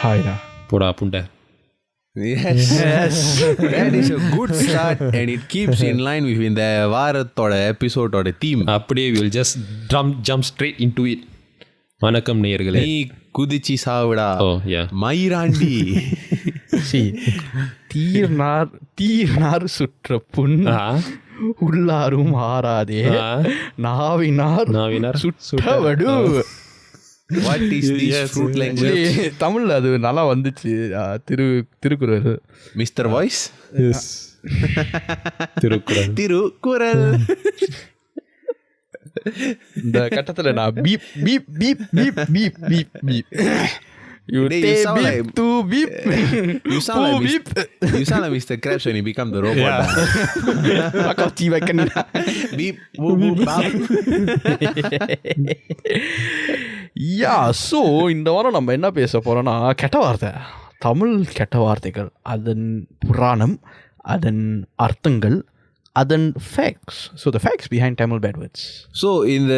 ஹாய்டா போடா புண்டை. Yes, that is a good start and it keeps in line with இந்த வாரத்தோட எபிசோடோட தீம். அப்படியே will just jump straight into it. வணக்கம் நேயர்களே. நீ குதிச்சி சாவுடா. Yeah. மயிராண்டி. தீர்னார் சுற்ற புண் உள்ளாரும் ஆறாதே நாவினார் சுற்றவடு. What is this fruit language? தமிழ்ல அது நல்லா வந்துச்சு. Thirukkural. Mr. Voice? Yes. Thirukkural. இந்த கட்டத்துல நான் beep beep beep beep beep beep beep You sound like Mr. Krabs when he become the robot. Beep, boop, boop, bap. Yeah, so இந்த வாரம் நம்ம என்ன பேச போறோம்னா கெட்ட வார்த்தை, தமிழ் கெட்ட வார்த்தைகள், அதன் புராணம், அதன் அர்த்தங்கள், அதன் facts. So the facts behind Tamil bad words. So இந்த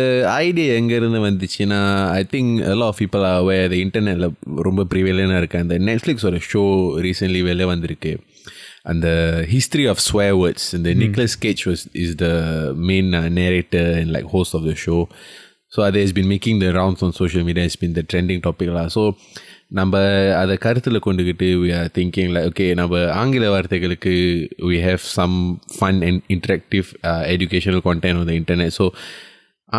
ஐடியா எங்கேருந்து வந்துச்சுன்னா, I think a lot of people are aware the internetல ரொம்ப ப்ரிவேலனாக இருக்கு. அந்த நெட்ஃப்ளிக்ஸோட ஷோ ரீசென்ட்லி வெளில வந்திருக்கு. அந்த history of swear words. இந்த Nicholas Koondu is the main narrator and like host of the show. So that has been making the rounds on social media. It's been the trending topic lah. So நம்ம அதை கருத்தில் கொண்டுக்கிட்டு we are thinking like okay, நம்ம ஆங்கில வார்த்தைகளுக்கு we have some fun and interactive educational content on the internet. So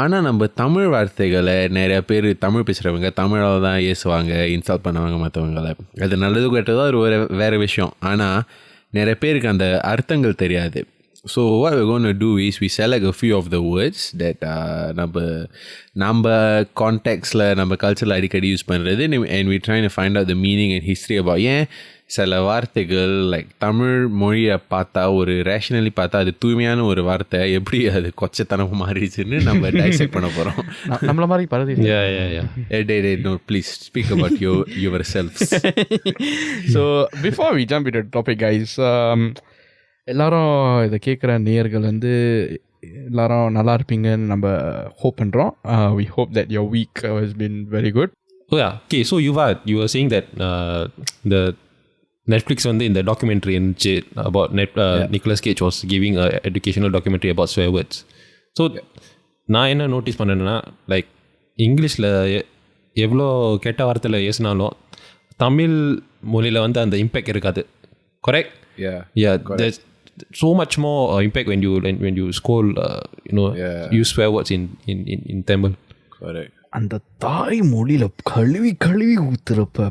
ஆனால் நம்ம தமிழ் வார்த்தைகளை நிறையா பேர் தமிழ் பேசுகிறவங்க தமிழால் தான் ஏசுவாங்க, இன்ஸ்டால் பண்ணுவாங்க மற்றவங்களை. அது நல்லது கேட்டதோ அது வேறு விஷயம். ஆனால் நிறைய பேருக்கு அந்த அர்த்தங்கள் தெரியாது. So what we're going to do is we select a few of the words that நம்ம கான்டெக்ட்ஸில் நம்ம கல்ச்சரில் அடிக்கடி யூஸ் பண்ணுறது, and we trying to find out the meaning and history about ஏன் சில வார்த்தைகள் லைக் தமிழ் மொழியை பார்த்தா ஒரு ரேஷனலி பார்த்தா அது தூய்மையான ஒரு வார்த்தை எப்படி அது கொச்சத்தனமாக மாறிடுச்சுன்னு நம்ம டைசெக்ட் பண்ண போகிறோம். நம்மள மாதிரி பரதி. No, please speak about yourselves. So before we jump into the topic guys, எல்லாரும் இதை கேட்குற நேயர்கள் வந்து எல்லாரும் நல்லா இருப்பீங்கன்னு நம்ம ஹோப் பண்ணுறோம். We hope that your week has been very good. Oh yeah, okay, so you were saying that the Netflix வந்து இந்த documentary இருந்துச்சு about Nicholas Koondu was giving a educational documentary about swear words. So நான் என்ன notice பண்ணேன்னா like இங்கிலீஷில் எவ்வளோ கெட்ட வார்த்தையில் ஏசினாலும் தமிழ் மொழியில் வந்து அந்த இம்பேக்ட் இருக்காது. Correct? Yeah, there's so much more impact when you scroll use swear words in Tamil. Correct. அந்த தாய் மொழியில கழுவி ஊத்துறப்ப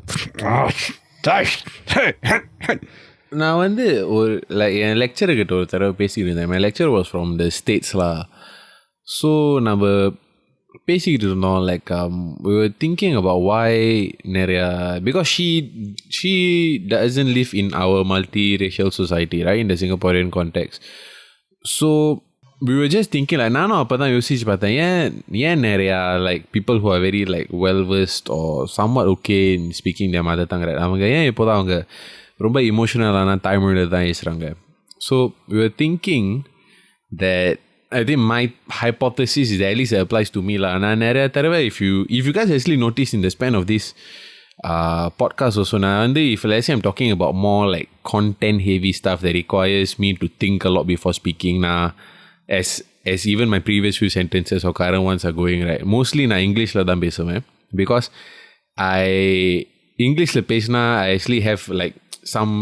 நான் வந்து ஒரு என் லெக்சர்கிட்ட ஒரு தடவை பேசிக்கிட்டு இருந்தேன். My lecture was from the ஸ்டேட்ஸ்லா. ஸோ நம்ம பேசிக்கிட்டு இருந்தோம் like we were thinking about why நிறையா because she doesn't live in our multiracial society, right, in the Singaporean context. So we were just thinking like நானும் அப்போ தான் யோசிச்சு பார்த்தேன் ஏன் நிறையா like people who are very like well versed or somewhat okay in speaking their mother tongue, அவங்க ஏன் இப்போதான் அவங்க ரொம்ப இமோஷனலான தாய்மொழியில் தான் பேசுகிறாங்க. So we were thinking that I think my hypothesis is that at least it applies to me lah. நான் நிறைய தடவை if you guys actually notice in the span of this podcast also, நான் வந்து if let's say I'm talking about more like content heavy stuff that requires me to think a lot before speaking, as even my previous few sentences or current ones are going, right, mostly நான் இங்கிலீஷில் தான் பேசுவேன் because இங்கிலீஷில் பேசினா I actually have like some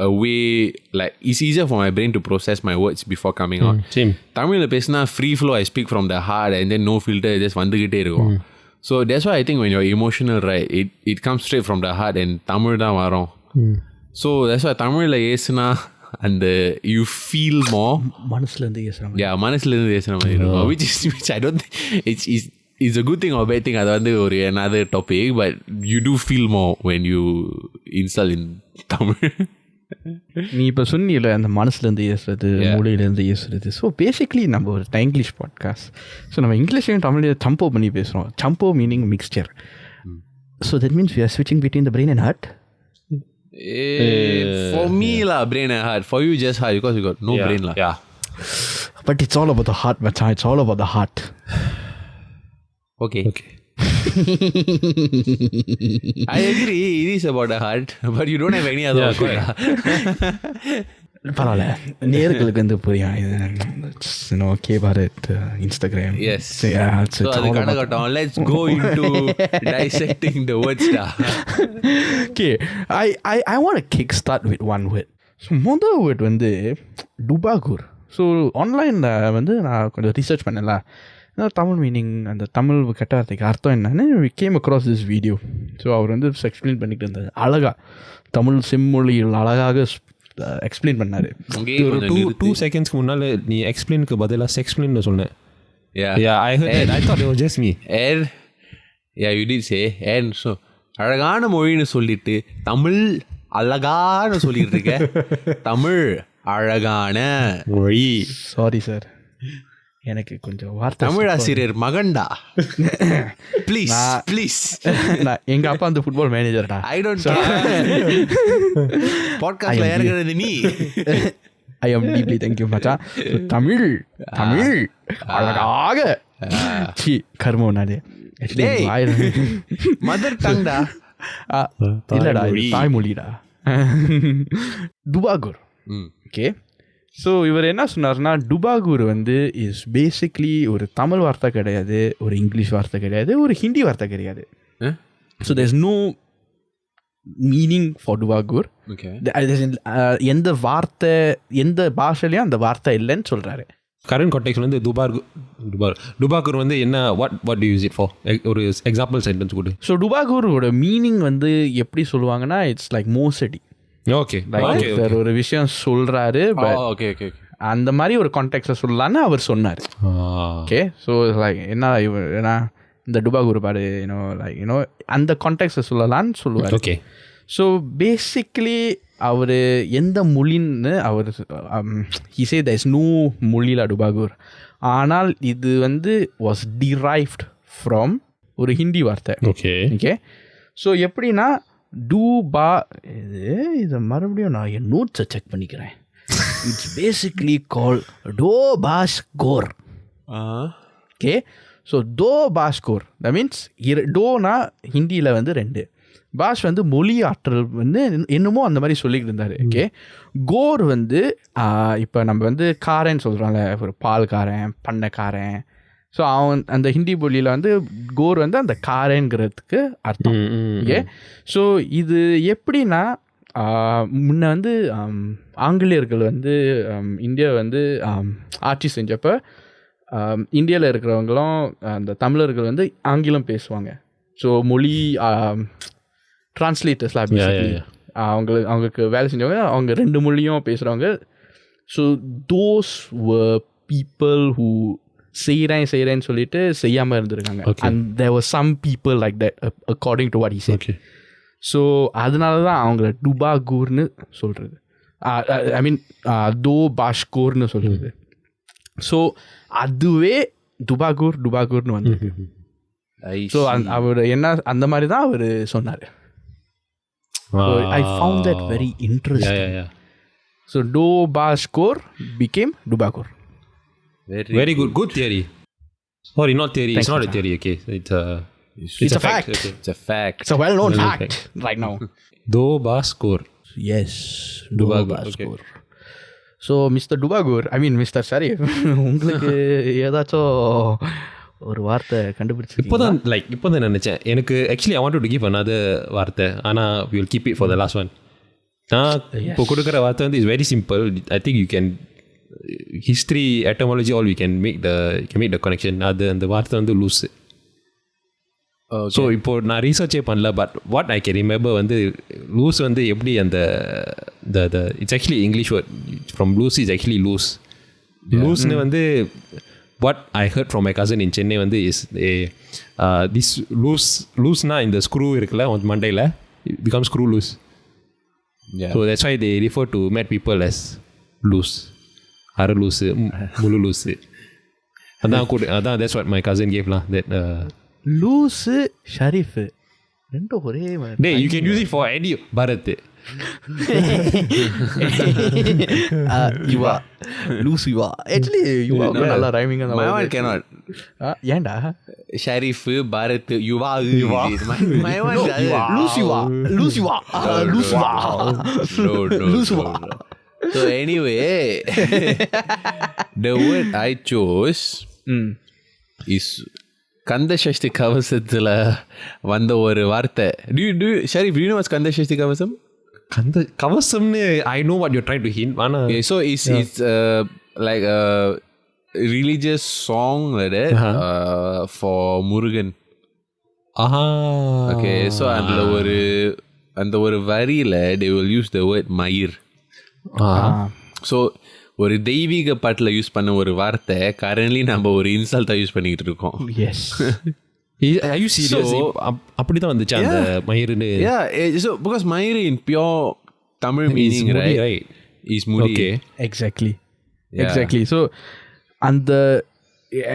a way like it's easier for my brain to process my words before coming out. Same. தமிழ்ல பேசினா free flow, I speak from the heart and then no filter, just வந்துகிட்டே இருக்கும். So that's why I think when you're emotional, right, it comes straight from the heart and Tamil தான் வரும். So that's why தமிழ்ல ஏசுனா and you feel more மனசுலேருந்து ஏசுறாங்க. Yeah, மனசுலேருந்து ஏசுற மாதிரி இருக்கும். Which I don't think it's a good thing or bad thing. அது வந்து ஒரு another topic, but you do feel more when you insult in Tamil. நீ இப்போ சொன்னியில் அந்த மனசுலேருந்து ஏசுறது, மொழியிலேருந்து ஏசுறது. ஸோ பேசிக்லி நம்ம ஒரு இங்கிலீஷ் பாட்காஸ்ட். ஸோ நம்ம இங்கிலீஷையும் தமிழையும் சம்போ பண்ணி பேசுகிறோம். சம்போ meaning mixture. So that means we are ஸ்விட்சிங் between the brain and heart. For me lah, brain and heart. For you just heart because you got no brain lah. Yeah. But it's all about the heart, Macha. It's all about the heart. Okay. Okay. I agree. It is about the heart, but you don't have any other பரவாயில்ல, நேர்களுக்கு வந்து புரியும். கேபாரத் Instagram. Yes. So அதுக்கான கட்டம். Let's go into dissecting the words. Okay, I want to kick start with one word. So முதல் word வந்து DooBaaKoor. So ஆன்லைனில் வந்து நான் கொஞ்சம் ரிசர்ச் பண்ணல, தமிழ் மீனிங், அந்த தமிழ் கெட்ட வார்த்தைக்கு அர்த்தம் என்னன்னு came across this video. So அவர் வந்து எக்ஸ்பிளைன் பண்ணிட்டு இருந்தார் அழகாக, தமிழ் செம்மொழியில் அழகாக எக்ஸ்பிளைன் பண்ணார். ஒரு 2 செகண்ட்ஸ்க்கு முன்னால் நீ எக்ஸ்பிளைனுக்கு பதிலாக செக்ஸ்பிளைன் சொன்னேன். I thought it was just me. You did say. And so அழகான மொழின்னு சொல்லிட்டு தமிழ் அழகான சொல்லிட்டு இருக்க. தமிழ் அழகான மொழி. சாரி சார், எனக்கு கொஞ்சம் வார்த்தை. தமிழ் ஆசிரியர் மகன்டா. Please please. எங்க அப்பா அந்த ஃபுட்பால் மேனேஜர்டா. ஐ டோன்ட் பாட்காஸ்ட்ல ஏறுகிறது நீ. I am deeply thank you மச்சான். தமிழ் தமிழ் அழகாக கர்மம் நானே. மதர் டங்டா. இல்லடா, தாய்மொழிடா. DooBaaKoor. ஓகே, ஸோ இவர் என்ன சொன்னார்னா, DooBaaKoor வந்து இஸ் பேசிக்லி ஒரு தமிழ் வார்த்தை கிடையாது, ஒரு இங்கிலீஷ் வார்த்தை கிடையாது, ஒரு ஹிந்தி வார்த்தை கிடையாது. So there is no meaning for DooBaaKoor. எந்த வார்த்தை எந்த பாஷையிலையும் அந்த வார்த்தை இல்லைன்னு சொல்கிறாரு. கரண்ட் கான்டெக்ஸ்ட் வந்து DooBaaKoor வந்து என்ன, what do you use it for? ஒரு எக்ஸாம்பிள் சென்டென்ஸ் கொடு. ஸோ DooBaaKoor மீனிங் வந்து எப்படி சொல்லுவாங்கன்னா, இட்ஸ் லைக் மோசடி. ஓகே, ஒரு விஷயம் சொல்றாரு, அந்த மாதிரி ஒரு கான்டெக்ட்ல சொல்லலான்னு அவர் சொன்னார். ஓகே, ஸோ லைக் என்ன ஏன்னா இந்த DooBaaKoor பாடு அந்த கான்டெக்ட்ல சொல்லலான்னு சொல்லுவார். ஓகே, ஸோ பேசிக்லி அவர் எந்த மொழின்னு அவர் he said there is no மொழியில் DooBaaKoor, ஆனால் இது வந்து was derived from ஒரு ஹிந்தி வார்த்தை. ஓகே ஓகே, ஸோ எப்படின்னா இது மறுபடியும் நான் என் நோட்ஸை செக் பண்ணிக்கிறேன். It's basically call DooBaaKoor. Okay, so DooBaaKoor that means டோனா ஹிந்தியில் வந்து 2, பாஷ் வந்து மொழி ஆற்றல் வந்து என்னமோ அந்த மாதிரி சொல்லிக்கிட்டு இருந்தார். ஓகே, கோர் வந்து இப்போ நம்ம வந்து காரன்னு சொல்கிறோம்ல, ஒரு பால்காரன் பண்ணக்காரன். ஸோ அவன் அந்த ஹிந்தி மொழியில் வந்து கோர் வந்து அந்த காரங்கிறதுக்கு அர்த்தம். ஓகே, ஸோ இது எப்படின்னா முன்ன வந்து ஆங்கிலேயர்கள் வந்து இந்தியா வந்து ஆட்சி செஞ்சப்போ இந்தியாவில் இருக்கிறவங்களும் அந்த தமிழர்கள் வந்து ஆங்கிலம் பேசுவாங்க. ஸோ மொழி டிரான்ஸ்லேட்டர்ஸ்லாம் அவங்களுக்கு வேலை செஞ்சவங்க, அவங்க 2 மொழியும் பேசுகிறவங்க. So those were people who செய்கிறேன்னு சொல்லிட்டு செய்யாமல் இருந்திருக்காங்க. And there were some people like that according to what he said. So அதனால தான் அவங்கள DooBaaKoorன்னு சொல்கிறது, ஐ மீன் DooBaaKoorன்னு சொல்கிறது. ஸோ அதுவே DooBaaKoorன்னு வந்திருக்கு. ஸோ அவர் என்ன அந்த மாதிரி தான் அவர் சொன்னார். I found that very interesting. So DooBaaKoor became DooBaaKoor. Very good theory. Sorry, not theory. Thanks, it's not a theory. Okay, it's a fact. Okay. It's a fact. It's a well-known fact right now. DooBaaKoor. Yes, DooBaaKoor. So Mr. DooBaaKoor, I mean Mr. Sharif, உங்களுக்கு ஏதாச்சும் ஒரு வார்த்தை கண்டுபிடிச்சு? இப்போதான் நினைச்சேன். எனக்கு actually I wanted to give another வார்த்தை, ஆனால் we will keep it for the last one. நான் இப்போ கொடுக்குற வார்த்தை வந்து is very simple. I think you can history, etymology, all we can make the connection. அது அந்த வார்த்தை வந்து லூஸு. ஸோ இப்போ நான் ரீசர்ச்சே பண்ணல, but what I can remember வந்து லூஸ் வந்து எப்படி அந்த it's actually English word from loose is actually loose. லூஸ்னு வந்து what I heard from my cousin in Chennai வந்து இஸ் திஸ் லூஸ்னா இந்த ஸ்க்ரூ இருக்குல்ல மண்டையில், it become screw loose. So that's why they refer to mad people as loose, அரை loose, முழு loose. அதான் தட்ஸ் வாட் மை கசன் கேவ்லாம். தட் லூஸு ஷரீஃபு ரெண்டும் ஒரே மாதிரி. You can use it for any Bharath. யுவா லூஸ் யுவா ஆக்சுவலி யுவா நல்லா ரைமிங் அந்த My one cannot. ஏன்டா ஷரீஃப் பாரத் யுவா My one லூஸ் யுவா லூஸ் யுவா லூஸ் யுவா லூஸ் யுவா. So anyway, the word I chose is Kanda Sashti கவசத்துல வந்த ஒரு வார்த்தை. Sharif, do you know what's Kanda Sashti கவசம்? கந்த கவசம்னு I know what you're trying to hint. Okay, so it's like a religious song like that for Murugan. Okay, so அந்த ஒரு வரியில they will use the word மயிர். So ஒரு தெய்வீக பாட்டில் யூஸ் பண்ண ஒரு வார்த்தை கரண்ட்லி நம்ம ஒரு இன்சல்ட்டாக யூஸ் பண்ணிக்கிட்டு இருக்கோம். Yes Are you serious? அப்படிதான் வந்துச்சு அந்த மயிர்னு. Yeah, so because மயிர் in pure Tamil meaning, right? Is முடி. Okay. Exactly. So and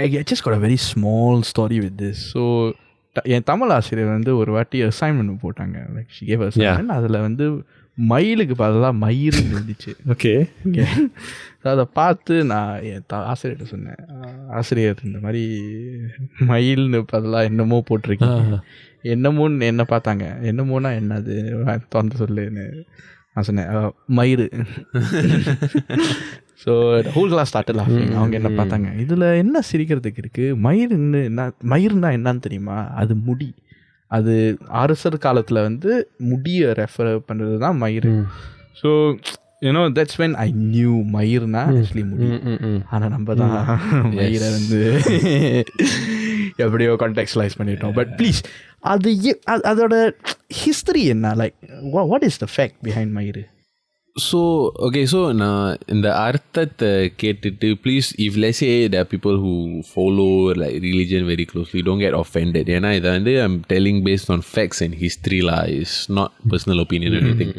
I just got a very small story with this. So என் தமிழ் ஆசிரியர் வந்து ஒரு வாட்டி அசைன்மெண்ட் போட்டாங்க. Like she gave assignment. அதில் வந்து மயிலுக்கு பதிலாக மயிர் இருந்துச்சு. ஓகே. அதை பார்த்து நான் என் ஆசிரியர்கிட்ட சொன்னேன், ஆசிரியர் இந்த மாதிரி மயில்னு பதிலாக என்னமோ போட்டிருக்கீங்க. என்னமோன்னு என்ன பார்த்தாங்க. என்னமோனா என்னது திறந்து சொல்லுன்னு நான் சொன்னேன், மயிறு. ஸோ ஹோல் கிளாஸ் ஸ்டார்ட் லாஃபிங். அவங்க என்ன பார்த்தாங்க, இதில் என்ன சிரிக்கிறதுக்கு இருக்குது, மயிர்னா என்னன்னு தெரியுமா, அது முடி. அது அரசர் காலத்தில் வந்து முடியை ரெஃபர் பண்ணுறது தான் மயிர். So you know that's when I knew மயிர்னா ஆக்சுவலி முடி. ஆனால் நம்ம தான் மயிரை வந்து எப்படியோ கான்டெக்ஸ்டலைஸ் பண்ணிட்டோம். பட் ப்ளீஸ் அதோட ஹிஸ்டரி என்ன, like what is the fact behind மயிர்? ஸோ ஓகே, ஸோ நான் இந்த அர்த்தத்தை கேட்டுட்டு please if let's say there people who follow like religion very closely don't get offended. ஏன்னா இதை வந்து I'm telling based on facts and ஹிஸ்ட்ரிலா, is not personal opinion anything.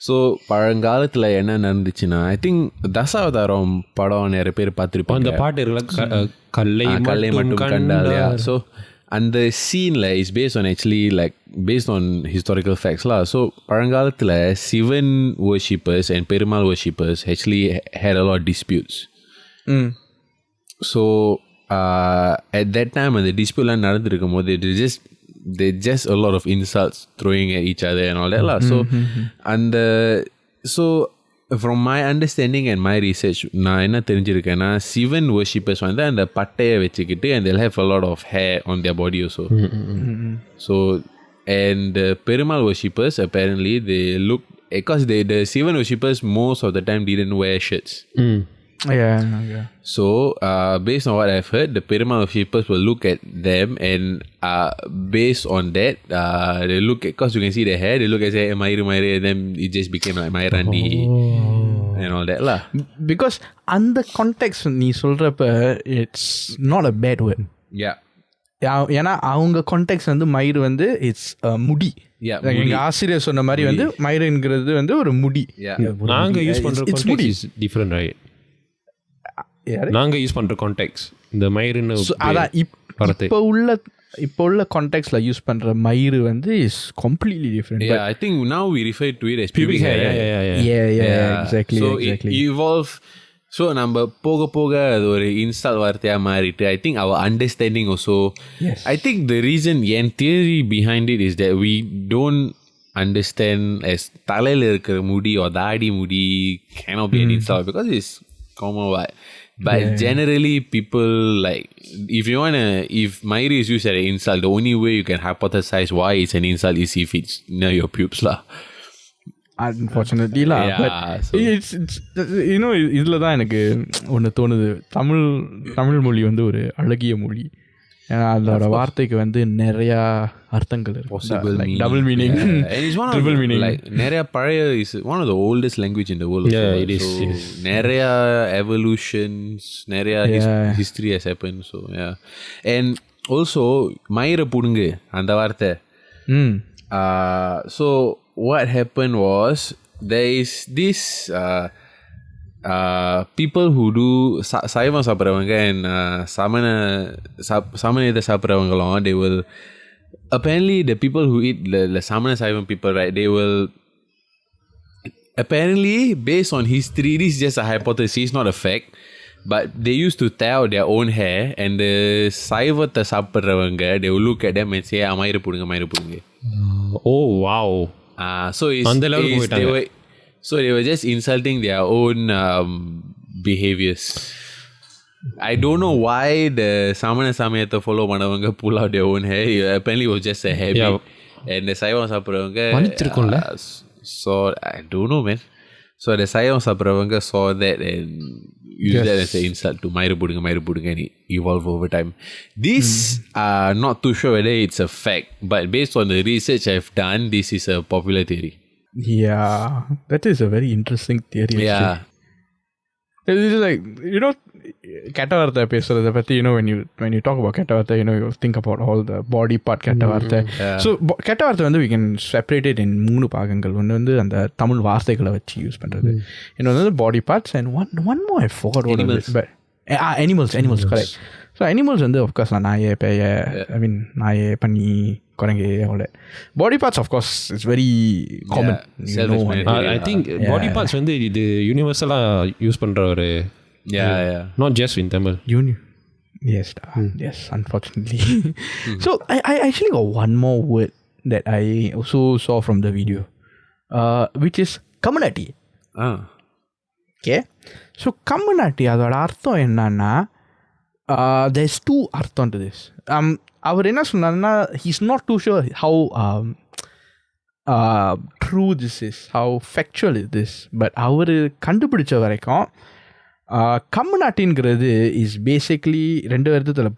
So பழங்காலத்தில் என்ன நடந்துச்சுன்னா, ஐ திங்க் தசாவதாரம் படம் நிறைய பேர் பார்த்துருப்பாங்க. அந்த பாட்டு இருக்குல்ல, கல்லை மட்டும் கண்டாலையா. ஸோ அந்த சீனில் is based on actually like based on historical ஃபேக்ட்ஸ்லா. ஸோ பழங்காலத்தில் Sivan worshippers and Perumal worshippers actually had a lot disputes. So at that time அந்த டிஸ்பியூட்லாம் நடந்துருக்கும் போது they just a lot of insults throwing at each other and all that lah. So from my understanding and my research, நான் என்ன தெரிஞ்சிருக்கேன்னா, Sivan worshippers வந்து அந்த பட்டையை வச்சுக்கிட்டு and they'll have a lot of hair on their body also. So and the Perumal worshippers apparently they look, because the Sivan worshippers most of the time didn't wear shirts. Yeah. So based on what I've heard, the Perumal worshippers will look at them and based on that they look at, because you can see their hair, they look at say Mayiraandi, and then it just became like Mayiraandi and all that lah. Because அந்த context நீ சொல்றப்ப it's not a bad word. Yeah. ஏன்னா அவங்க contact வந்து மயிர் வந்து it's முடி. எங்க ஆசிரியர் சொன்ன மாதிரி வந்து மயிர்ங்கிறது வந்து ஒரு முடி. நாங்க யூஸ் பண்ற கான்டெக்ட் இஸ் டிஃபரண்ட், ரைட்? நாங்க யூஸ் பண்ற கான்டெக்ட் இந்த மயிர்னு அதான் இப்போ உள்ள கான்டெக்ட்ல யூஸ் பண்ற மயிர் வந்து is completely different. Yeah, I think now we refer to it as pubic hair. Yeah, exactly. So it evolve. So நம்ம போக போக அது ஒரு இன்ஸ்டால் வார்த்தையாக மாறிட்டு, I think our understanding also. I think the reason, என் theory behind it is that we don't understand as தலையில் இருக்கிற முடி or தாடி முடி cannot be an insult because it's common word. But generally people like, if Mayiri is used as an insult, the only way you can hypothesize why it's an insult is if it's near your pubes lah. Unfortunately lah. But it's you know, இதில் தான் எனக்கு ஒன்று தோணுது, தமிழ் மொழி வந்து ஒரு அழகிய மொழி. ஏன்னா அதோட வார்த்தைக்கு வந்து நிறையா அர்த்தங்கள் இருக்கு, டபுள் மீனிங், ட்ரிபிள் மீனிங். நிறைய பழைய is one of the oldest language in the world. நிறைய எவல்யூஷன்ஸ், நிறைய history has happen. So and also மயிரை புடுங்கு அந்த வார்த்தை. So what happened was, there is this people who do சைவம் சாப்பிட்றவங்க and சமணத்தை சாப்பிட்றவங்களும், they will apparently the people who eat the சமண சைவம் people, right, they will apparently based on history, this is just a hypothesis, not a fact, but they used to tear out their own hair, and the சைவத்தை சாப்பிட்றவங்க they will look at them and say மயிறு புடுங்க. Oh wow. So they were just insulting their own behaviors. I don't know why the Samana Samayata follow பண்ணவங்க pull out their own hair. Apparently it was just a habit. Yeah. And the சைவம் சாப்பிட்றவங்க so I don't know, man. So the சைவம் சாப்பிட்றவங்க saw that and used that as an insult to மயிறு புடுங்க and it evolved over time. This not too sure whether it's a fact, but based on the research I've done, this is a popular theory. Yeah, that is a very interesting theory. Yeah. It's like, you know, கெட்டவார்த்தை பேசுறதை பற்றி, you know, when you talk about கெட்டவார்த்தை, you know, you think about all the body part கெட்டவார்த்தை. So கெட்டவார்த்தை வந்து we can separate it in 3 பாகங்கள். ஒன்று வந்து அந்த தமிழ் வார்த்தைகளை வச்சு use பண்ணுறது, இன்னொன்று வந்து body parts, and one more I forgot what it is, but animals, correct. So animals வந்து of course நாயே பேய, I mean நாயே பன்னி குரங்கு, all that. Body parts of course is very common. I think body parts வந்து இது யூனிவர்சலாக use பண்ணுற ஒரு not just in Tamil. Yes, unfortunately. So I actually got one more word that I also saw from the video, which is community. Okay, so community அதோட அர்த்தம் என்னன்னா, there's 2 அர்த்தம் to this. அவர் என்ன சொன்னார்னா, he's not too sure how true this is, how factual is this, but அவர் கண்டுபிடிச்ச வரைக்கும் கம்யூனிட்டிங்கிறது is basically 2 விதத்தில்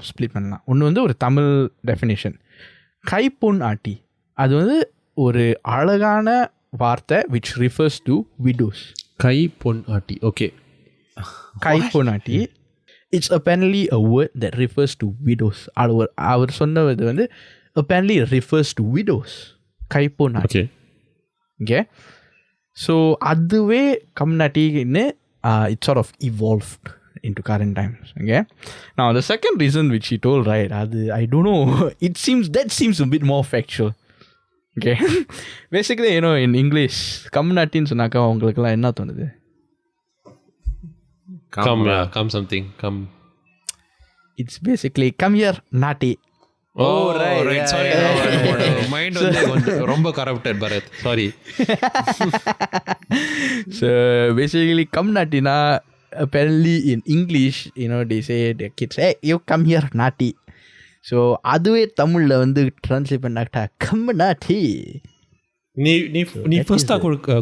split பண்ணலாம். ஒன்று வந்து ஒரு தமிழ் டெஃபினேஷன், கைப்பொன் ஆட்டி. அது வந்து ஒரு அழகான வார்த்தை which refers to widows. கைப்பொன் ஆட்டி, ஓகே. கைப்பொன் ஆட்டி, it's apparently a word that refers to widows. அவர் சொன்னது வந்து apparently refers to widows. கைப்பொன் ஆட்டி. Okay. So அதுவே கம்யூனிட்டின்னு it sort of evolved into current times. Okay. Now the second reason which he told, right, I don't know, that seems a bit more factual. Okay. Basically, you know, in English, community ன்னு சொன்னாக்கா உங்களுக்குலாம் என்ன தோணுது? Come something, come. It's basically come here, naughty. Oh, right. Sorry. Mind வந்து ரொம்ப corrupted, Bharat. Sorry. So basically come naughty-na, apparently in English, you know, they say their kids, hey, you come here, naughty. So அதுவே தமிழ்ல வந்து translate பண்ணாட்டா come naughty. நீ ஃபர்ஸ்டா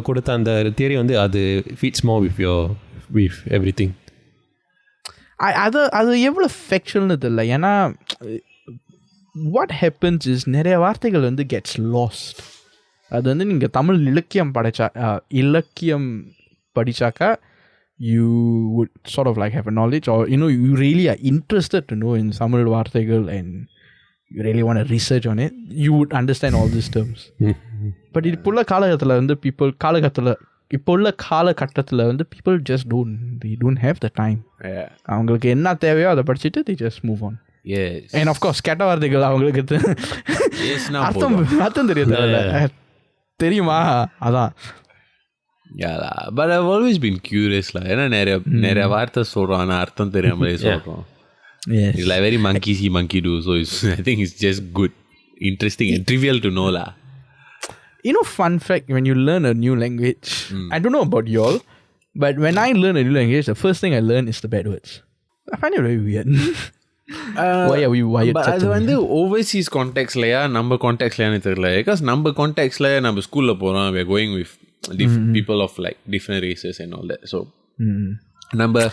கொடுத்த அந்த theory வந்து அது fits more with everything. அது எவ்வளோ ஃபேக்சுவல்னு தெரியல. ஏன்னா what happens is நிறைய வார்த்தைகள் வந்து gets lost. அது வந்து நீங்கள் தமிழ் இலக்கியம் படிச்சாக்கா you would sort of like have a knowledge, or you know, you really are interested to know in Tamil வார்த்தைகள் and you really want to research on it, you would understand all these terms. But இப்போ உள்ள காலகட்டத்தில் வந்து people just don't have the time. அவங்களுக்கு என்ன தேவையோ அதை படிச்சுட்டு they just move on. Yes. And of course கெட்ட வார்த்தைகள் அவங்களுக்கு அர்த்தம் தெரியுமா, அதான். Yeah, but I've always been curious lah. ஏன்னா நிறைய வார்த்தை சொல்றோம் ஆனா அர்த்தம் தெரியாமலே சொல்றோம். Yes. It's like very monkey see monkey do, so I think it's just good, interesting and trivial to know lah. You know, fun fact, when you learn a new language, I don't know about y'all, but when I learn a new language, the first thing I learn is the bad words. I find it very weird. Why are we wired? But அது வந்து overseas contextலயா நம்ம contextலயான்னு தெரியல. Because நம்ம contextல நம்ம ஸ்கூல்ல போறோம், we are going with people of like different races and all that. So நம்ம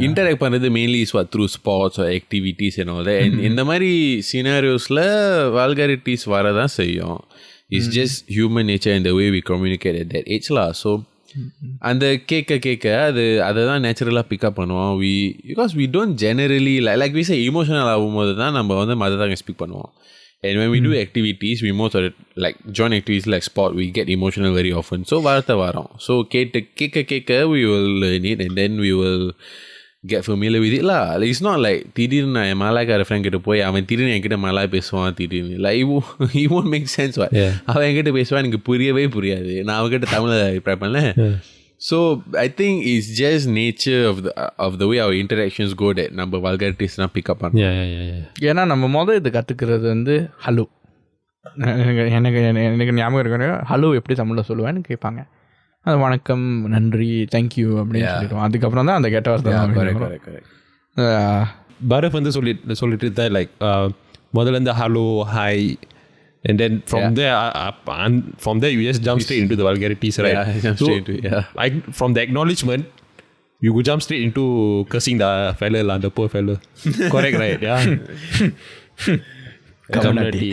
interact பண்ணுறது mainly is through sports or activities and all that. And இந்த மாதிரி scenariosல vulgarities வரதான் செய்யும். It's just human nature and the way we communicate at that age lah. So அந்த கேட்க அதை தான் நேச்சுரலாக பிக்கப் பண்ணுவோம். Because we don't generally like we say emotional ஆகும்போது தான் நம்ம வந்து மதர் டங் ஸ்பீக் பண்ணுவோம். And when we do activities, we most of it, like joint activities like sport, we get emotional very often. So வார்த்தை வரோம். So கேட்க we will learn it, and then we will get familiar with it lah. Like, it's not like திடீர்னு நான் என் மலாய்க்கார friend கிட்ட போய் அவன் திடீர்னு என்கிட்ட மலாய் பேசுவான் திடீர்னு. Like it won't make sense what. அவன் என்கிட்ட பேசுவான் எனக்கு புரியவே புரியாது. நான் அவன்கிட்ட தமிழ்ல ட்ரை பண்ணேன். So I think it's just nature of the way our interactions go that நம்ம vulgarities நான் pick up பண்ணோம். ஏன்னா நம்ம இது கற்றுக்கிறது வந்து ஹலோ. எனக்கு ஞாபகம் இருக்கிற ஹலோ எப்படி தமிழில் சொல்லுவேன்னு கேட்பாங்க. அது வணக்கம், நன்றி, தேங்க்யூ அப்படின்னு சொல்லிடுவோம். அதுக்கப்புறம் தான் அந்த கெட்ட வார்த்தை பரஃப் வந்து சொல்லிட்டு தான் லைக் முதல்ல இருந்து hello hi and then from there you just jump straight into the vulgarities, right? Like from the acknowledgement you could jump straight into cursing the fella lah, the poor fella. Correct, right? Yeah. Community.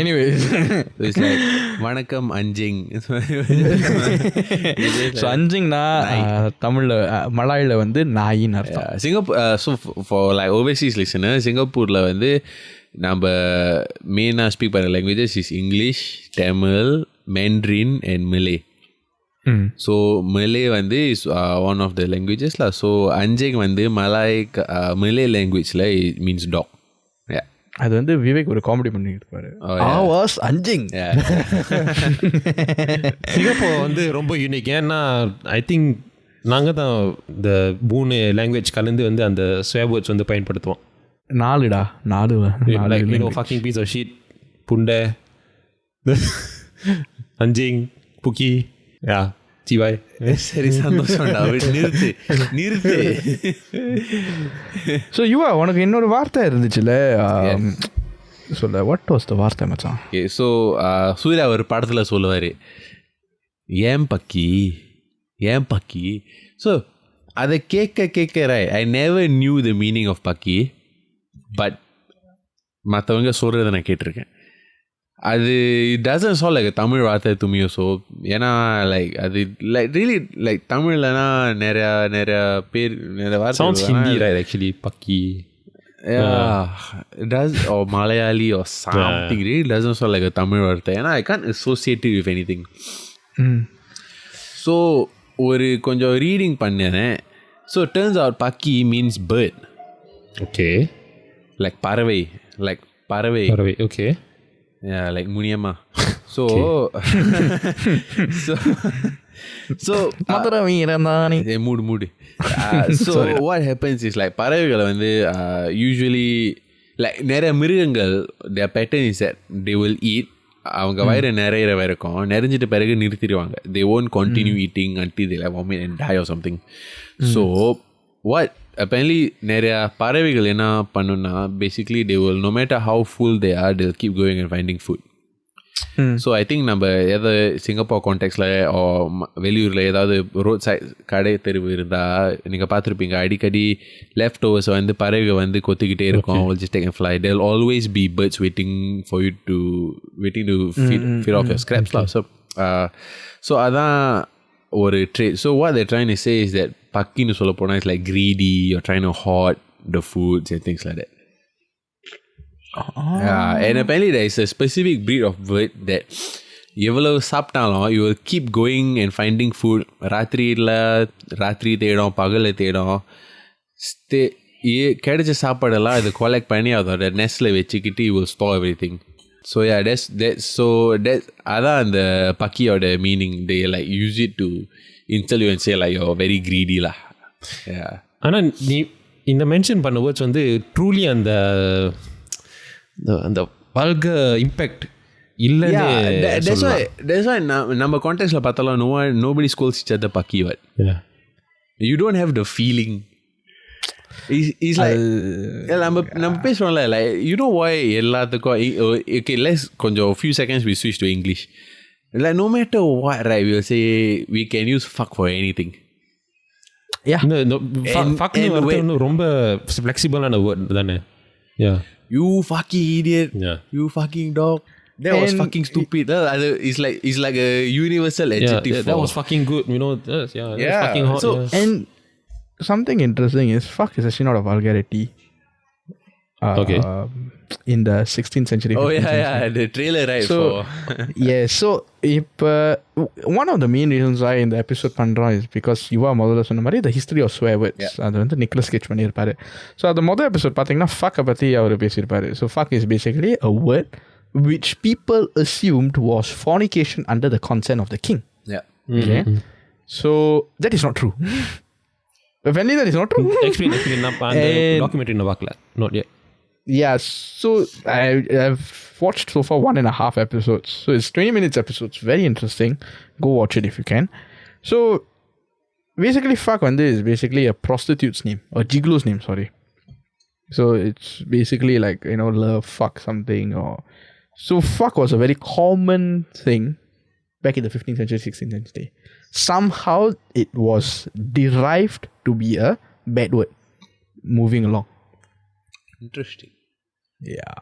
Anyways, so it's like வணக்கம் அஞ்சிங். So அஞ்சிங்னா தமிழில் மலாயில் வந்து நாயின்னு அர்த்தம். Singapore so for like overseas listener, சிங்கப்பூரில் வந்து நம்ம மெயினாக speak பண்ணுற languages is English, Tamil, Mandarin and Malay. So Malay வந்து is one of the languages lah. So அஞ்சிங் வந்து மலே லாங்குவேஜில் இட் மீன்ஸ் டாக். அது வந்து விவேக் ஒரு காமெடி பண்ணிட்டு இருப்பாரு. வாஸ் அஞ்சிங். சிங்கப்பூர் வந்து ரொம்ப யூனிக். ஏன்னா ஐ திங்க் நாங்கள் தான் இந்த 3 லாங்குவேஜ் கலந்து வந்து அந்த ஸ்வேர் வேர்ட்ஸ் வந்து பயன்படுத்துவோம். 4 fucking piece of shit, புண்டை, அஞ்சிங், புக்கி, சிவாய். சரி, சந்தோஷம்டா, நிறுத்து. ஸோ யுவா, உனக்கு இன்னொரு வார்த்தை இருந்துச்சுல்ல, சொல்ல வாட் வாஸ் த வார்த்தை மச்சான்? ஸோ சூர்யா ஒரு படத்தில் சொல்லுவார், ஏன் பக்கி. ஸோ அதை கேட்க I never knew the meaning of பக்கி, பட் மற்றவங்க சொல்கிறத நான் கேட்டிருக்கேன். அது இட் டசன்ட் சால் லைக் தமிழ் வார்த்தை to me also. ஏன்னா லைக் அது லைக் ரியலி லைக் தமிழ்லனா நிறையா பேர் நிறைய வார்த்தை sounds Hindi, right? Actually பக்கி, it does, or Malayali or something. It really doesn't sound like a Tamil வார்த்தை. ஏன்னா I can't associate it with anything. So ஒரு கொஞ்சம் ரீடிங் பண்ணேன். So it turns out பக்கி means bird. Okay. Like பறவை. Okay. Yeah, like Muniyamma. So so Madurai வீரந்தானே mood. So what happens is like பறவைகளை வந்து usually like நிறைய மிருகங்கள், their pattern is that they will eat, அவங்க வயிறு நிறையிற வரைக்கும் நிறைஞ்சிட்டு பிறகு நிறுத்திடுவாங்க. They won't continue eating until they like vomit and die or something. So what apparently நிறைய பறவைகள் என்ன பண்ணுன்னா, basically they will, no matter how full they are, they'll keep going and finding food. So I think நம்ம ஏதாவது Singapore கான்டெக்ட்ல வெளியூரில் ஏதாவது road side கடை தெருவு இருந்தால் நீங்கள் பார்த்துருப்பீங்க, அடிக்கடி லெஃப்ட் ஓவர்ஸ் வந்து பறவைகள் வந்து கொத்திக்கிட்டே இருக்கும். will just take and fly. There'll always be birds waiting to feed off your scraps. So அதான் ஒரு trait. So what they're trying to say is that பக்கின்னு சொல்ல போனால் it's like greedy, you're trying to hoard the foods and things like that. And apparently there is a specific breed of bird that எவ்வளவு சாப்பிட்டாலும் you will keep going and finding food. ராத்திரி தேடும், பகலில் தேடும், கிடைச்ச சாப்பாடெல்லாம் அதை கொலெக்ட் பண்ணி அதோட நெஸ்ட்டில் வச்சுக்கிட்டு you will store everything. So yeah, that's அதான் அந்த பக்கியோட meaning. They like use it to insult you and say like you're very greedy lah. Yeah. ஆனால் நீ இந்த மென்ஷன் பண்ண வேர்ட்ஸ் வந்து ட்ரூலி அந்த vulgar impact இல்லைன்னு. That's why நம்ம கான்டெக்ட்ல பார்த்தாலும் nobody scolds each other பக்கி. What? Yeah. You don't have the feeling. It's like நம்ம பேசுறோம்ல, like you know why எல்லாத்துக்கும் okay, let's கொஞ்சம் few seconds we switch to English. Like no matter what, right, we will say we can use fuck for anything. Yeah. fuck ரொம்ப ஃப்ளெக்சிபிளான word தானே. Yeah. You fucking idiot. Yeah. You fucking dog. That was fucking stupid. It's like a universal adjective. Yeah, that was fucking good. You know. That was fucking hot. So and something interesting is fuck is actually not a vulgarity. Okay. In the 16th century. Oh 15th yeah, century. the trailer, right? So so if one of the main reasons why in the episode பண்றோம் is because யுவா முதல்ல சொன்ன மாதிரி the history of swear words அது வந்து Nicholas gauge பண்ணியிருப்பாரு. So அந்த முதல் episode பார்த்தீங்கன்னா fuck பற்றி அவர் பேசியிருப்பாரு. So fuck is basically a word which people assumed was fornication under the consent of the king. Yeah. Okay. So that is not true. Apparently that is not true. Explain. அந்த documentary நான் பார்க்கல. Not yet. Yeah, so I've watched so far 1.5 episodes. So it's 20 minutes episodes. Very interesting. Go watch it if you can. So basically, fuck one is basically a prostitute's name or gigolo's name. Sorry. So it's basically like, you know, love, fuck something or so. Fuck was a very common thing back in the 15th century, 16th century. Somehow it was derived to be a bad word. Moving along. Interesting. Yeah.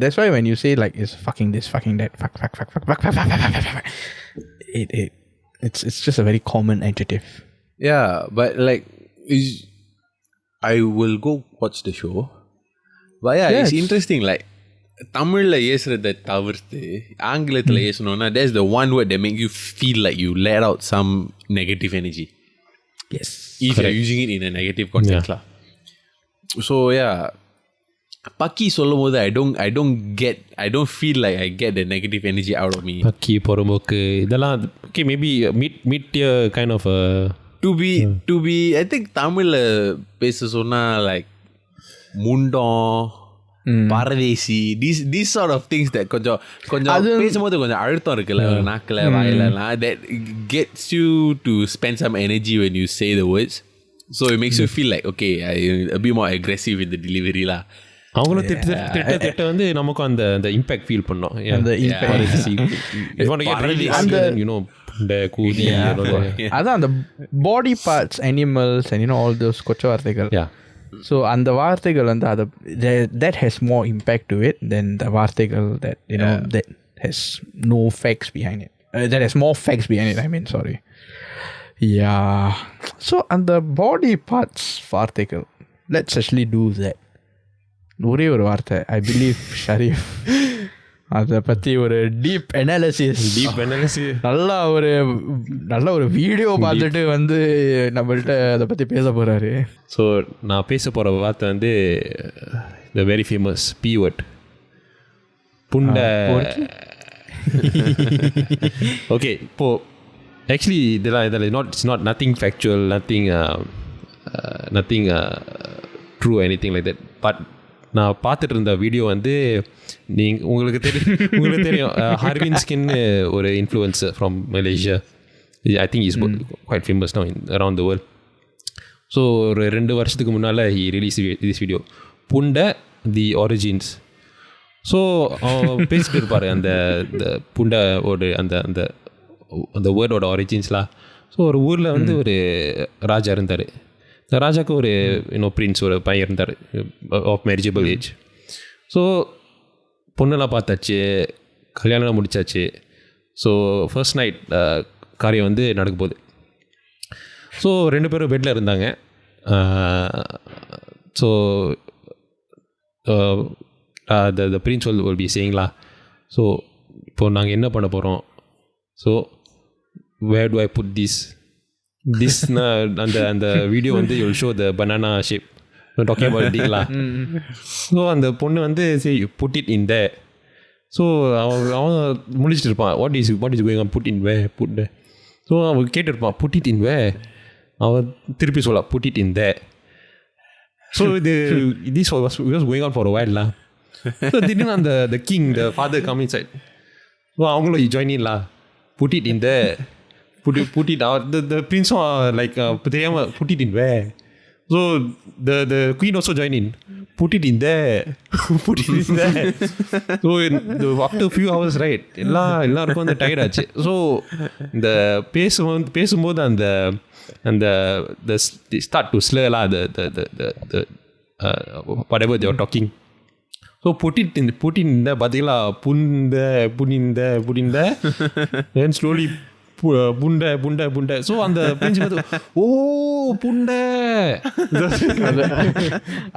That's why when you say like it's fucking this, fucking that, fuck. It's just a very common adjective. Yeah, but like I will go watch the show. But yeah, it's interesting. Like தமிழ்ல ஏசுறதை தவிர்த்து ஆங்கிலத்தில் ஏசணும்னா that's the one word that make you feel like you let out some negative energy. Yes. If you're using it in a negative context lah. So yeah, Pakki சொல்லும் போது I don't feel like I get the negative energy out of me. Pakki பொறும்போக்கு இதெல்லாம் okay, maybe mid tier kind of to be I think தமிழ்ல பேச சொன்னா like முண்டம் பரதேசி these sort of things that கொஞ்சம் பேசும்போது கொஞ்சம் அழுத்தம் இருக்குல்ல நாக்குல வாயிலலாம் that gets you to spend some energy when you say the words. So it makes you feel like okay, a bit more aggressive in the delivery lah. அவங்களும் திட்ட வந்து நமக்கும் அந்த இம்பாக்ட் ஃபீல் பண்ணோம். அந்த அதான் அந்த body parts animals and you know all those கொச்ச வார்த்தைகள். So அந்த வார்த்தைகள் வந்து அது that has more impact to it than the வார்த்தைகள் that you know that has no facts behind it. That has more facts behind it, I mean, sorry. Yeah. So அந்த body parts வார்த்தைகள், let's actually do that. ஒரே ஒரு வார்த்தை I believe Sharif அதை பற்றி ஒரு deep analysis நல்ல ஒரு வீடியோ பார்த்துட்டு வந்து நம்மள்கிட்ட அதை பற்றி பேச போகிறாரு. ஸோ நான் பேச போகிற வார்த்தை வந்து the very famous P word புண்டை. ஓகே, இப்போது ஆக்சுவலி இதெல்லாம் it's not nothing factual, nothing true or anything like that. But நான் பார்த்துட்டு இருந்த வீடியோ வந்து உங்களுக்கு தெரியும் ஹார்வின்ஸ்கின்னு ஒரு influencer from Malaysia. I think is quite famous now around the world. So ஒரு 2 வருஷத்துக்கு முன்னால் ஹி ரிலீஸ் திஸ் வீடியோ புண்டை தி ஒரிஜின்ஸ். ஸோ அவன் பேசிட்டு இருப்பார் அந்த புண்டையோட அந்த வேர்டோட ஒரிஜின்ஸ்லாம். ஸோ ஒரு ஊரில் வந்து ஒரு ராஜா இருந்தார். இந்த ராஜாவுக்கு ஒரு பிரின்ஸ் ஒரு பையன் இருந்தார் ஆஃப் மேரிஜபிள் ஏஜ். ஸோ பொண்ணெல்லாம் பார்த்தாச்சு, கல்யாணம் முடிச்சாச்சு. ஸோ ஃபர்ஸ்ட் நைட் காரியம் வந்து நடக்க போகுது. ஸோ 2 பேரும் பெட்டில் இருந்தாங்க. So the prince will be சேயிங்லா, ஸோ இப்போது நாங்கள் என்ன பண்ண போகிறோம், so where do I put திஸ்னா அந்த வீடியோ வந்து you will show the banana shape talking about டிக்லா. ஸோ அந்த பொண்ணு வந்து சரி put it in the. So அவன் முடிச்சுட்டு இருப்பான் what is going on put in way put the. So அவன் கேட்டிருப்பான் புட் இட் இன் வே, அவன் திருப்பி சொல்லலாம் put it in the. So this was going on for a while lah. So திடீர்னு அந்த king the father come inside. So அவங்களும் join இன்லா put it in the put it out. The prince like put it in where. So the queen also join in. Put it in there. Put it in there. So after a few hours, right, எல்லாருக்கும் வந்து tired ஆச்சு. So இந்த பேசும்போது அந்த start to slur lah the whatever they are talking. So put it in the பார்த்தீங்களா புன் இந்த then slowly புண்டை ஸோ அந்த பிரின்சிபல் ஓ புண்டை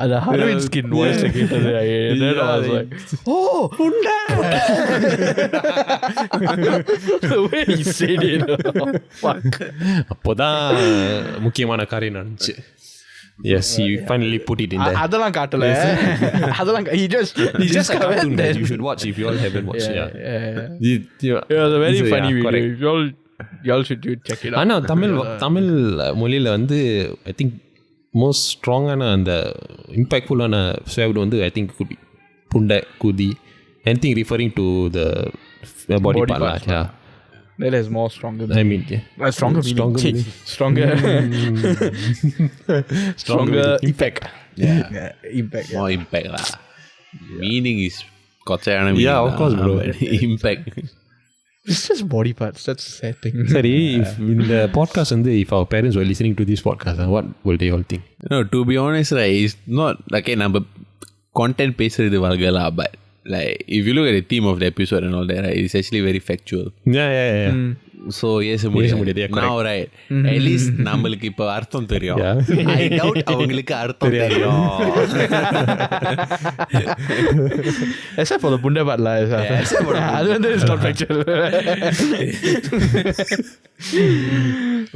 அது ஹரோயின் ஸ்கின் வாய்ஸ் கேட்டது ஓ புண்டை அப்போதான் முக்கியமான காரியம் நடந்துச்சு. Yes, he finally put it in there. அதெல்லாம் காட்டல. அதெல்லாம் he just a cartoon that you should watch if you all haven't watched. Yeah, it's a very funny video. You all should check it out. ஆனா தமிழ் மொழியில வந்து I think most strong-ஆன அந்த impactful-ஆன swear word வந்து I think could be புண்டை, குதி, anything referring to the body part lah. Yeah. That is more stronger. I mean, yeah. Stronger impact. Yeah. Impact. More impact lah. Meaning is kochayana meaning. Yeah, of course, bro. Impact. It's just body parts. That's a sad thing. Sorry, if in the podcast and if our parents were listening to this podcast, what will they all think? No, to be honest, right, it's not like number content பேசுறது vulgar but like if you look at the theme of the episode and all that, right, it's actually very factual. Yeah. So yes, now right, at least நம்மளுக்கு இப்ப அர்த்தம் தெரியும். I doubt அவங்களுக்கு அர்த்தம் தெரியும். Except for the புண்டை part lah. அது வந்து it's not factual.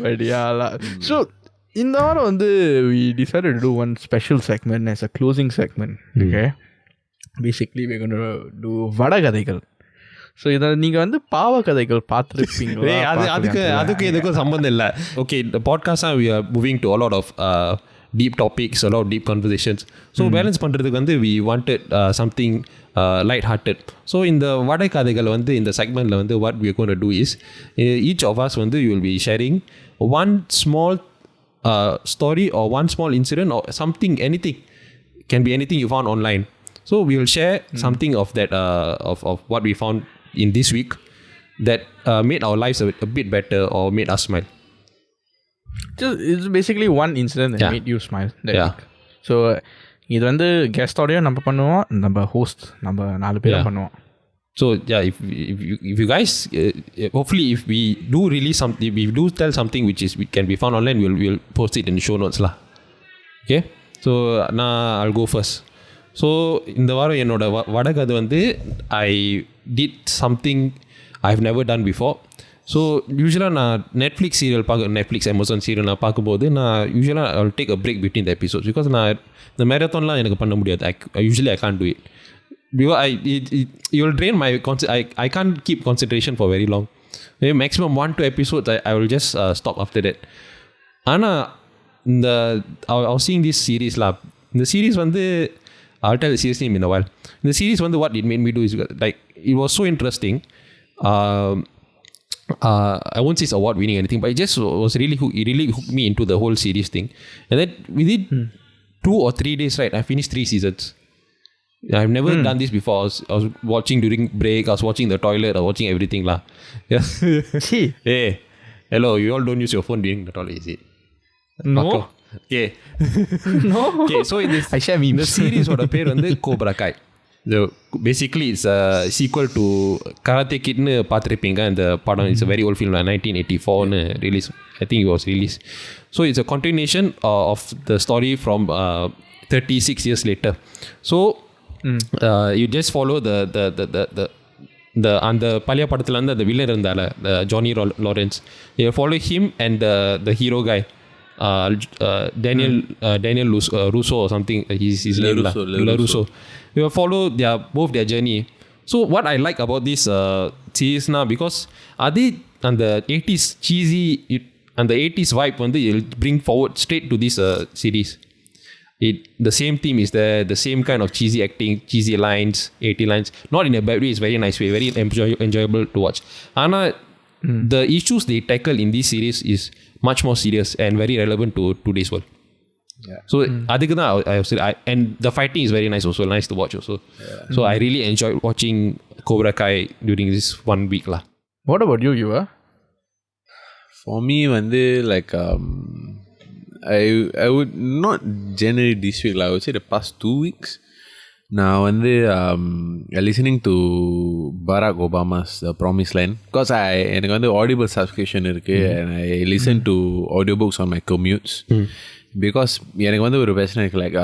But yeah lah. So இந்த வாரம் வந்து we decided to do one special segment as a closing segment. Okay. Basically we're going to do வடகதைகள். ஸோ இதை நீங்கள் வந்து பாவக்கதைகள் பார்த்துருப்பீங்களா? அதுக்கு எதுக்கும் சம்மந்தம் இல்லை. ஓகே, இந்த பாட்காஸ்டாக we are moving to a lot of deep topics, a lot of deep conversations. So balance பண்ணுறதுக்கு வந்து we wanted something light-hearted. So இந்த வடகதைகள் வந்து இந்த செக்மெண்ட்டில் வந்து what we are going to do is each of us வந்து you will be sharing one small story or one small incident or something, anything, can be anything you found online. So we will share something of that of what we found in this week that made our lives a bit better or made us smile. Just, it's basically one incident that made you smile that week. So இது வந்து கெஸ்டோடய நம்ம பண்ணுவோம், நம்ம host நம்ம 4 பேர் பண்ணுவோம். So yeah, if you guys hopefully if we do release something, if we do tell something which is can be found online, we'll post it in the show notes lah. Okay, so I'll go first. So இந்த வாரம் என்னோட வடகதை வந்து I did something I have never done before. So யூஸ்வலாக நான் Netflix Amazon serial நான் பார்க்கும்போது நான் யூஸ்வலாக I will take a break between the episodes because நான் இந்த மேரத்தான்லாம் எனக்கு பண்ண முடியாது. Usually I can't do it because you will drain my I can't keep concentration for very long. Maybe maximum 1-2 episodes I will just stop after that. ஆனால் I was seeing this series lah. இந்த series வந்து I'll tell the series name in a while. The series வந்து what it made me do is like it was so interesting. I won't say it's award winning or anything, but it just was really hooked me into the whole series thing. And then within 2 or 3 days, right, I finished 3 seasons. I've never done this before. I was watching during break. I was watching the toilet. I was watching everything lah. Yeah. Hey, hello. You all don't use your phone during the toilet, is it? No. Okay. No. Okay, so in this, I share memes. The series ஓட பேர் வந்து Cobra Kai. Basically it's a sequel to Karate Kid னு பார்த்திருப்பீங்க. இந்த படம் it's a very old film, 1984 னு release. I think it was released. So it's a continuation of the story from 36 years later. So you just follow the அந்த பழைய படத்துல வந்து அந்த வில்லன் இருந்தால Johnny Lawrence. You follow him and the hero guy. Daniel Russo or something. His name LaRusso. We will follow both their journey. So what I like about this series now, because adi and the 80s cheesy and the 80s vibe வந்து it'll bring forward straight to this series. The same theme is there, the same kind of cheesy acting, cheesy lines, 80 lines. Not in a bad way, it's very nice way, very enjoyable to watch. Ana the issues they tackle in this series is much more serious and very relevant to today's world. Yeah. So adukku dhaan and the fighting is very nice also, nice to watch also. Yeah. So I really enjoyed watching Cobra Kai during this 1 week lah. What about you, Yuva? For me வந்து like I would not generally this week lah, I would say the past 2 weeks நான் வந்து listening to Barack Obama's Promised Land because எனக்கு வந்து Audible subscription இருக்கு and I listen to audiobooks on my commutes because எனக்கு வந்து ஒரு பிரச்சனை இருக்கு லைக்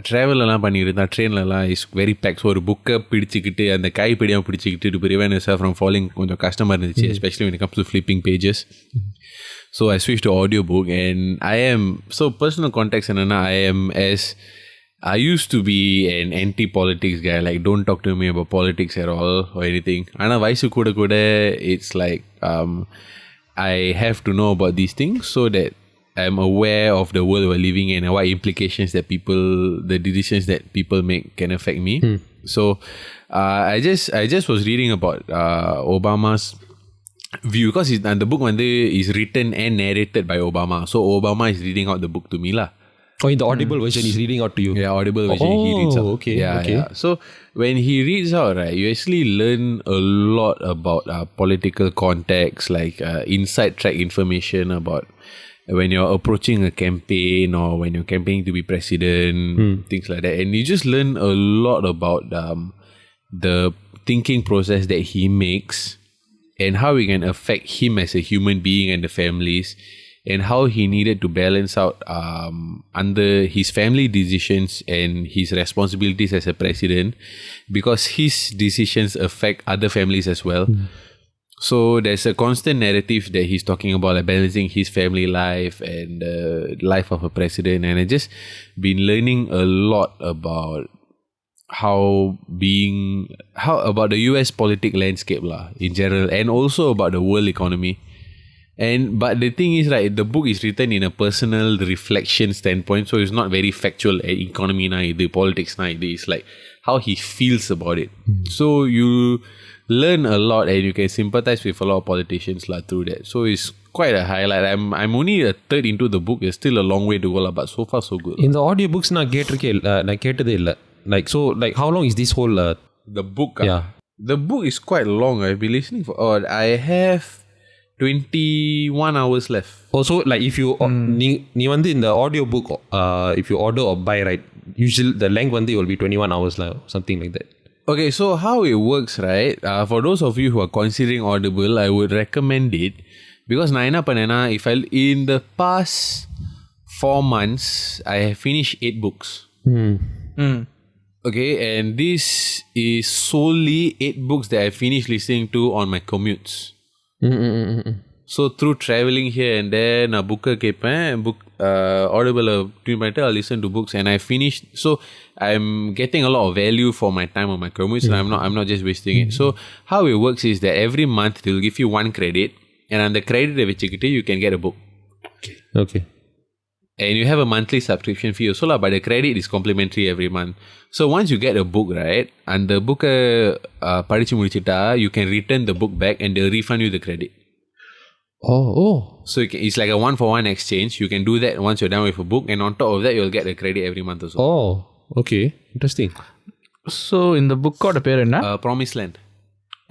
ட்ராவலெல்லாம் பண்ணியிருந்தா ட்ரெயின்லலாம் இஸ் வெரி பேக் ஸோ ஒரு புக்கை பிடிச்சிக்கிட்டு அந்த கைப்பிடியாக பிடிச்சிக்கிட்டு to prevent yourself from falling கொஞ்சம் கஷ்டமாக இருந்துச்சு especially when it comes to flipping pages. So I switched to audiobook and so personal context என்னன்னா I used to be an anti-politics guy, like don't talk to me about politics at all or anything. Ana vaisu kuda it's like I have to know about these things so that I'm aware of the world we're living in and what implications that the decisions that people make can affect me. So I just was reading about Obama's view because the book is written and narrated by Obama. So Obama is reading out the book to me lah. Oh, in the audible version, he's reading out to you. Yeah, audible version. He reads out. Okay. Yeah. So when he reads out, right, you actually learn a lot about political context, like inside track information about when you're approaching a campaign or when you're campaigning to be president, things like that. And you just learn a lot about the thinking process that he makes and how it can affect him as a human being and the families. And how he needed to balance out under his family decisions and his responsibilities as a president because his decisions affect other families as well. So there's a constant narrative that he's talking about like balancing his family life and the life of a president. And I just been learning a lot about about the US political landscape lah in general and also about the world economy. But the thing is, right, the book is written in a personal reflection standpoint, so it's not very factual. Economy na idu, politics na idu. It's like how he feels about it. So you learn a lot, and you can sympathize with a lot of politicians lah through that. So it's quite a highlight. I'm only a third into the book. There's still a long way to go lah, but so far so good. In the audiobooks na கேட்டதே இல்ல. Like so, like how long is this whole the book? Yeah, the book is quite long. I've been listening for. I have 21 hours left. Also, like if you நீ வந்து இந்த audio book if you order or buy, right, usually the length வந்து will be 21 hours lah, something like that. Okay, so how it works, right? For those of you who are considering Audible, I would recommend it because நான் என்ன பண்ணேன்னா in the past 4 months I have finished 8 books. Okay, and this is solely 8 books that I finished listening to on my commutes. So through traveling here and there, நான் புக்கை கேட்பேன் Audible I'll listen to books and I finished. So I'm getting a lot of value for my time on my commutes and I'm not just wasting it. So how it works is that every month they'll give you 1 credit and on the credit வச்சுக்கிட்டு you can get a book. Okay. And you have a monthly subscription fee also lah, but the credit is complimentary every month. So once you get a book, right, and the book படிச்சு முடிச்சிட்டா, you can return the book back and they'll refund you the credit. Oh. So it's like a 1-for-1 exchange. You can do that once you're done with a book, and on top of that, you'll get a credit every month also. Oh, okay, interesting. So in the book ஓட பேர் என்ன? Promised Land.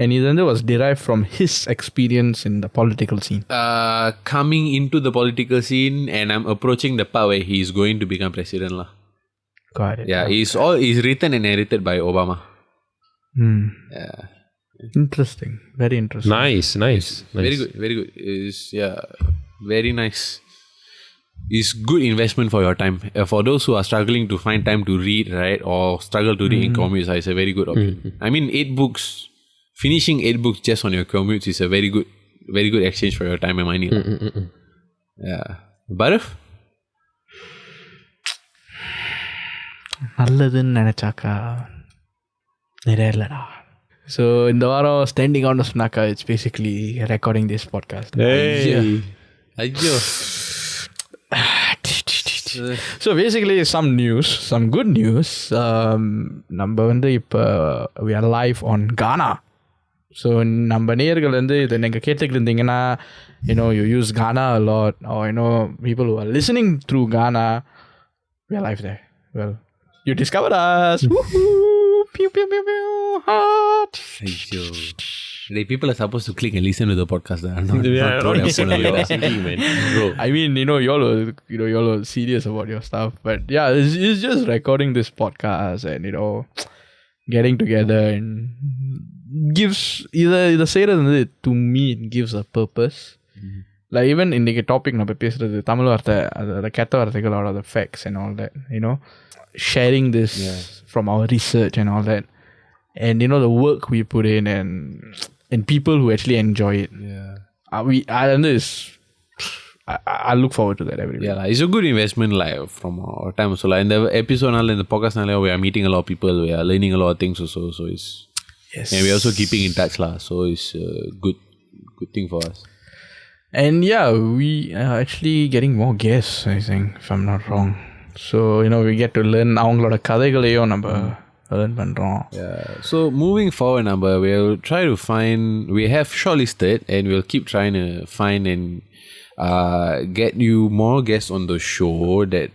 And it was derived from his experience in the political scene. Coming into the political scene, and I'm approaching the part where he's going to become president lah. Got it. Yeah, it's written and narrated by Obama. Yeah. Interesting. Very interesting. Nice. Very good. Very nice. It's good investment for your time. For those who are struggling to find time to read, right, or struggle to read in commutes, it's a very good option. I mean, 8 books. Finishing 8 books just on your commutes is a very good exchange for your time and money. Yeah. Barav? நல்லதுன்னு நினைச்சாக்கா நிறைய இல்லடா. So இந்த வாரம் standing on சொன்னாக்கா it's basically recording this podcast. ஐயோ. So basically some good news. நம்ம வந்து இப்போ we are live on Ghana. So நம்ம நேயர்கள் வந்து இதை நீங்கள் கேட்டுக்கிட்டு இருந்தீங்கன்னா you use Ghana a lot or people who are listening through Ghana, we are live there. Well, you discovered us. Woohoo! Pew pew pew pew. Heart. The people are supposed to click and listen to the podcast. Not throw their phone away. Bro. I mean, y'all are serious about your stuff. But yeah, it's just recording this podcast and, getting together and gives either sayறது to me it gives a purpose. Like even இன்னைக்கு topic நம்ம பேசுறது தமிழ் வார்த்தை அந்த கெட்ட வார்த்தைகள் out of the facts and all that, sharing this from our research and all that, and the work we put in and people who actually enjoy it. I look forward to that every week. Yeah, it's a good investment from our time. So in the episode in the podcast we are meeting a lot of people, we are learning a lot of things also. So it's and we're also keeping in touch so it's a good thing for us. And we are actually getting more guests, I think, if I'm not wrong. So we get to learn அவங்களோட கதைகளையும் நம்ம learn பண்றோம். So moving forward, we'll try to find, we have shortlisted and we'll keep trying to find and get you more guests on the show that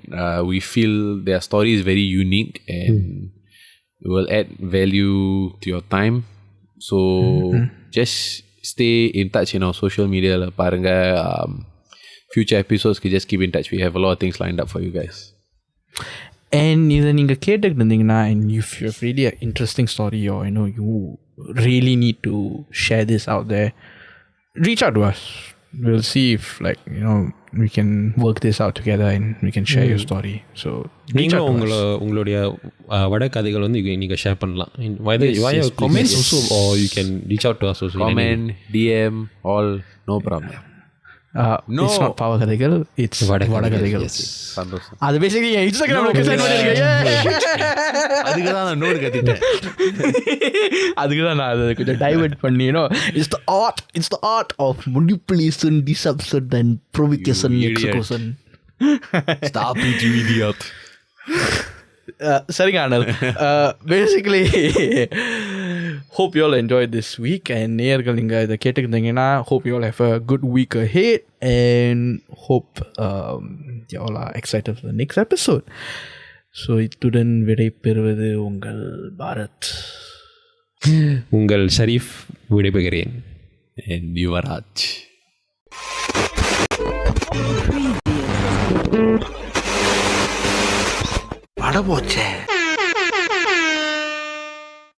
we feel their story is very unique and will add value to your time. So just stay in touch in our social media. Paranga, future episodes, just keep in touch. We have a lot of things lined up for you guys. And இதை நீங்கள் கேட்டுக்கிட்டு இருந்தீங்கன்னா and if you have really an interesting story or you really need to share this out there, reach out to us. We'll see if we can work this out together and we can share your story. So நீங்களும் உங்களுடைய வட கதைகள் நீங்கள் share பண்ணலாம் via comments also, or you can reach out to us also. Comment, DM, all, no problem. No, it's not power கதைகள், it's வட கதைகள். சந்தோஷம். அது பேசிக்கலி இன்ஸ்டாகிராம்ல சென்ட் பண்ணிருக்கேன். அதுக்கு தான் நான் நோட் கத்திட்டேன். அதுக்கு தான் நான் அதை கொஞ்சம் டைவர்ட் பண்ணி it's the art of manipulation, deception and provocation, execution. Stop it, you idiot. சரிங்க ஆனல். Basically hope you all enjoyed this week, and நேயர்கள் நீங்கள் இதை கேட்டுக்கிட்டீங்கன்னா hope you all have a good week ahead and hope you all are excited for the next episode. So இத்துடன் விடை பெறுவது உங்கள் பாரத், உங்கள் ஷரீஃப் விடைபெறுகிறேன். And யுவராஜ். அட போச்சே.